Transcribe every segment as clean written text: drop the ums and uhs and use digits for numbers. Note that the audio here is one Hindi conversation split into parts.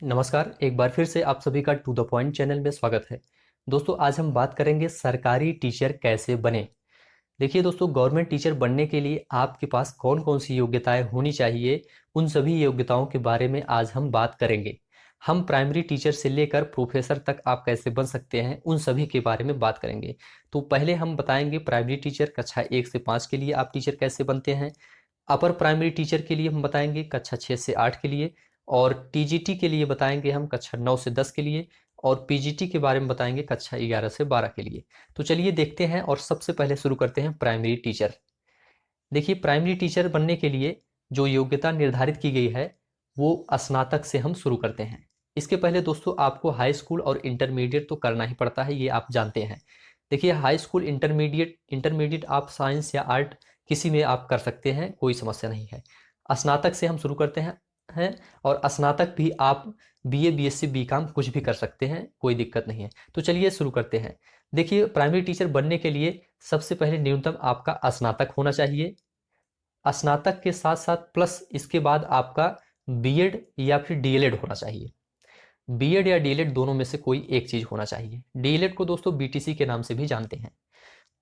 नमस्कार, एक बार फिर से आप सभी का टू द पॉइंट चैनल में स्वागत है। दोस्तों, आज हम बात करेंगे सरकारी टीचर कैसे बने। देखिए दोस्तों, गवर्नमेंट टीचर बनने के लिए आपके पास कौन कौन सी योग्यताएं होनी चाहिए, उन सभी योग्यताओं के बारे में आज हम बात करेंगे। हम प्राइमरी टीचर से लेकर प्रोफेसर तक आप कैसे बन सकते हैं, उन सभी के बारे में बात करेंगे। तो पहले हम बताएंगे प्राइमरी टीचर कक्षा 1 से 5 के लिए आप टीचर कैसे बनते हैं। अपर प्राइमरी टीचर के लिए हम बताएंगे कक्षा 6 से 8 के लिए, और टीजीटी के लिए बताएंगे हम कक्षा 9 से 10 के लिए, और पीजीटी के बारे में बताएंगे कक्षा 11 से 12 के लिए। तो चलिए देखते हैं और सबसे पहले शुरू करते हैं प्राइमरी टीचर। देखिए, प्राइमरी टीचर बनने के लिए जो योग्यता निर्धारित की गई है वो स्नातक से हम शुरू करते हैं। इसके पहले दोस्तों आपको हाई स्कूल और इंटरमीडिएट तो करना ही पड़ता है, ये आप जानते हैं। देखिए, हाई स्कूल इंटरमीडिएट इंटरमीडिएट आप साइंस या आर्ट किसी में आप कर सकते हैं, कोई समस्या नहीं है। स्नातक से हम शुरू करते हैं और स्नातक भी आप बीए बीएससी बीकॉम कुछ भी कर सकते हैं, कोई दिक्कत नहीं है। तो चलिए शुरू करते हैं। देखिए, प्राइमरी टीचर बनने के लिए सबसे पहले न्यूनतम आपका स्नातक होना चाहिए। स्नातक के साथ साथ प्लस इसके बाद आपका बीएड या फिर डीएलएड होना चाहिए। बीएड या डीएलएड दोनों में से कोई एक चीज होना चाहिए। डीएलएड को दोस्तों बीटीसी के नाम से भी जानते हैं।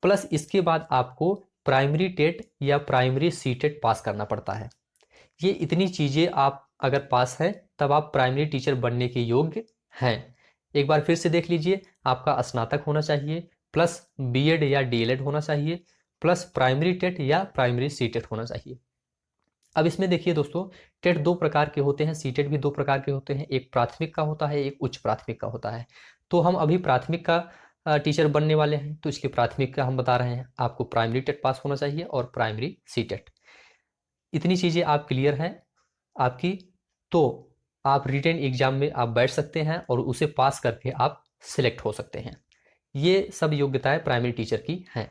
प्लस इसके बाद आपको प्राइमरी टेट या प्राइमरी सीटेट पास करना पड़ता है। ये इतनी चीजें आप अगर पास है तब आप प्राइमरी टीचर बनने के योग्य हैं। एक बार फिर से देख लीजिए, आपका स्नातक होना चाहिए, प्लस बीएड या डीएलएड होना चाहिए, प्लस प्राइमरी टेट या प्राइमरी सीटेट होना चाहिए। अब इसमें देखिए दोस्तों, टेट दो प्रकार के होते हैं, सीटेट भी दो प्रकार के होते हैं। एक प्राथमिक का होता है, एक उच्च प्राथमिक का होता है। तो हम अभी प्राथमिक का टीचर बनने वाले हैं, तो इसके प्राथमिक का हम बता रहे हैं। आपको प्राइमरी टेट पास होना चाहिए और प्राइमरी सीटेट। इतनी चीज़ें आप क्लियर हैं आपकी, तो आप रिटेन एग्जाम में आप बैठ सकते हैं और उसे पास करके आप सिलेक्ट हो सकते हैं। ये सब योग्यताएं प्राइमरी टीचर की हैं।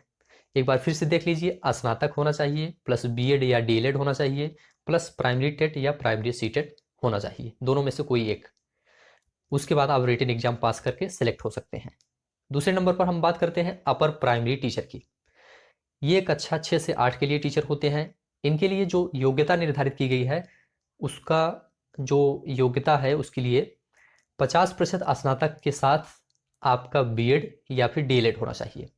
एक बार फिर से देख लीजिए, स्नातक होना चाहिए, प्लस बीएड या डीएलएड होना चाहिए, प्लस प्राइमरी टेट या प्राइमरी सीटेट होना चाहिए, दोनों में से कोई एक। उसके बाद आप रिटेन एग्जाम पास करके सिलेक्ट हो सकते हैं। दूसरे नंबर पर हम बात करते हैं अपर प्राइमरी टीचर की। ये कक्षा 6 से 8 के लिए टीचर होते हैं। इनके लिए जो योग्यता निर्धारित की गई है, उसका जो योग्यता है उसके लिए 50% स्नातक के साथ आपका बीएड या फिर डीएलएड होना चाहिए,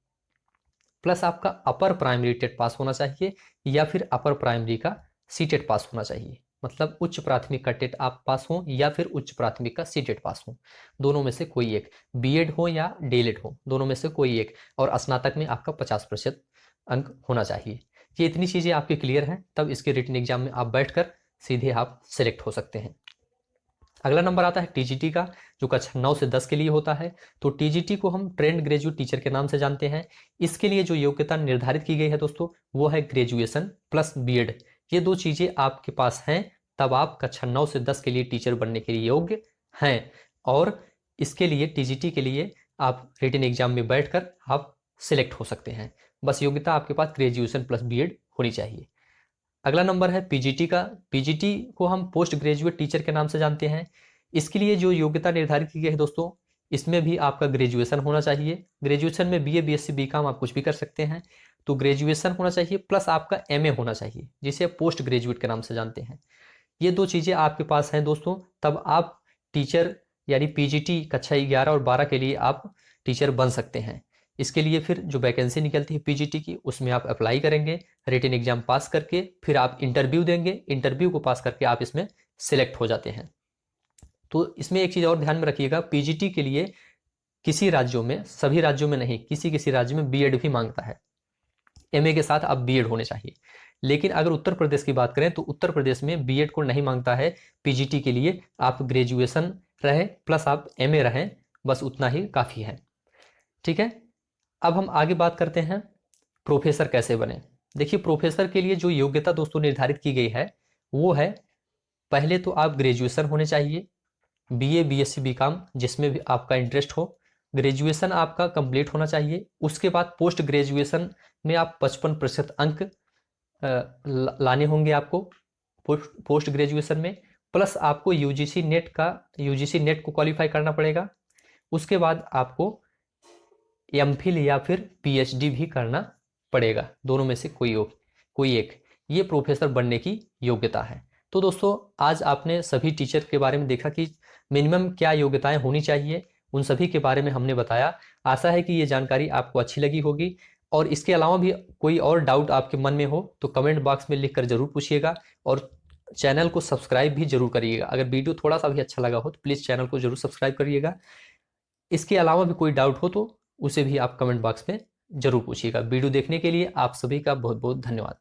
प्लस आपका अपर प्राइमरी टेट पास होना चाहिए या फिर अपर प्राइमरी का सीटेट पास होना चाहिए। मतलब उच्च प्राथमिक का टेट आप पास हो या फिर उच्च प्राथमिक का सीटेट पास हो, दोनों में से कोई एक। बीएड हो या डीएलएड हो, दोनों में से कोई एक। और स्नातक में आपका 50% अंक होना चाहिए। ये इतनी चीज़ें आपकी क्लियर हैं, तब इसके रिटन एग्जाम में आप बैठकर सीधे आप सिलेक्ट हो सकते हैं। अगला नंबर आता है टीजीटी का, जो कक्षा 9 से 10 के लिए होता है। तो टीजीटी को हम ट्रेंड ग्रेजुएट टीचर के नाम से जानते हैं। इसके लिए जो योग्यता निर्धारित की गई है दोस्तों, वो है ग्रेजुएशन प्लस बीएड। ये दो चीज़ें आपके पास हैं, तब आप कक्षा 9 से 10 के लिए टीचर बनने के लिए योग्य हैं। और इसके लिए टीजीटी के लिए आप रिटन एग्जाम में बैठकर आप सिलेक्ट हो सकते हैं। बस योग्यता आपके पास ग्रेजुएशन प्लस बीएड होनी चाहिए। अगला नंबर है पीजीटी का। पीजीटी को हम पोस्ट ग्रेजुएट टीचर के नाम से जानते हैं। इसके लिए जो योग्यता निर्धारित की गई है दोस्तों, इसमें भी आपका ग्रेजुएशन होना चाहिए। ग्रेजुएशन में बीए बीएससी बीकॉम आप कुछ भी कर सकते हैं। तो ग्रेजुएशन होना चाहिए प्लस आपका एमए होना चाहिए, जिसे पोस्ट ग्रेजुएट के नाम से जानते हैं। ये दो चीज़ें आपके पास हैं दोस्तों, तब आप टीचर यानी पीजीटी कक्षा 11 और 12 के लिए आप टीचर बन सकते हैं। इसके लिए फिर जो वैकेंसी निकलती है पीजीटी की, उसमें आप अप्लाई करेंगे, रिटन एग्जाम पास करके फिर आप इंटरव्यू देंगे। इंटरव्यू को पास करके आप इसमें सिलेक्ट हो जाते हैं। तो इसमें एक चीज़ और ध्यान में रखिएगा, पीजीटी के लिए किसी राज्यों में, सभी राज्यों में नहीं, किसी किसी राज्य में बीएड भी मांगता है। एमए के साथ आप बीएड होने चाहिए। लेकिन अगर उत्तर प्रदेश की बात करें तो उत्तर प्रदेश में बीएड को नहीं मांगता है। पीजीटी के लिए आप ग्रेजुएशन रहे प्लस आप एमए रहें, बस उतना ही काफ़ी है। ठीक है, अब हम आगे बात करते हैं प्रोफेसर कैसे बने। देखिए, प्रोफेसर के लिए जो योग्यता दोस्तों निर्धारित की गई है वो है, पहले तो आप ग्रेजुएशन होने चाहिए, बीए बीएससी बीकॉम जिसमें भी आपका इंटरेस्ट हो। ग्रेजुएशन आपका कंप्लीट होना चाहिए। उसके बाद पोस्ट ग्रेजुएशन में आप 55% अंक लाने होंगे आपको पोस्ट ग्रेजुएशन में। प्लस आपको यूजीसी नेट को क्वालिफाई करना पड़ेगा। उसके बाद आपको एमफिल या फिर पीएचडी भी करना पड़ेगा, दोनों में से कोई एक। ये प्रोफेसर बनने की योग्यता है। तो दोस्तों आज आपने सभी टीचर के बारे में देखा कि मिनिमम क्या योग्यताएं होनी चाहिए, उन सभी के बारे में हमने बताया। आशा है कि ये जानकारी आपको अच्छी लगी होगी, और इसके अलावा भी कोई और डाउट आपके मन में हो तो कमेंट बॉक्स में लिखकर जरूर पूछिएगा, और चैनल को सब्सक्राइब भी जरूर करिएगा। अगर वीडियो थोड़ा सा भी अच्छा लगा हो तो प्लीज़ चैनल को जरूर सब्सक्राइब करिएगा। इसके अलावा भी कोई डाउट हो तो उसे भी आप कमेंट बॉक्स में जरूर पूछिएगा। वीडियो देखने के लिए आप सभी का बहुत बहुत धन्यवाद।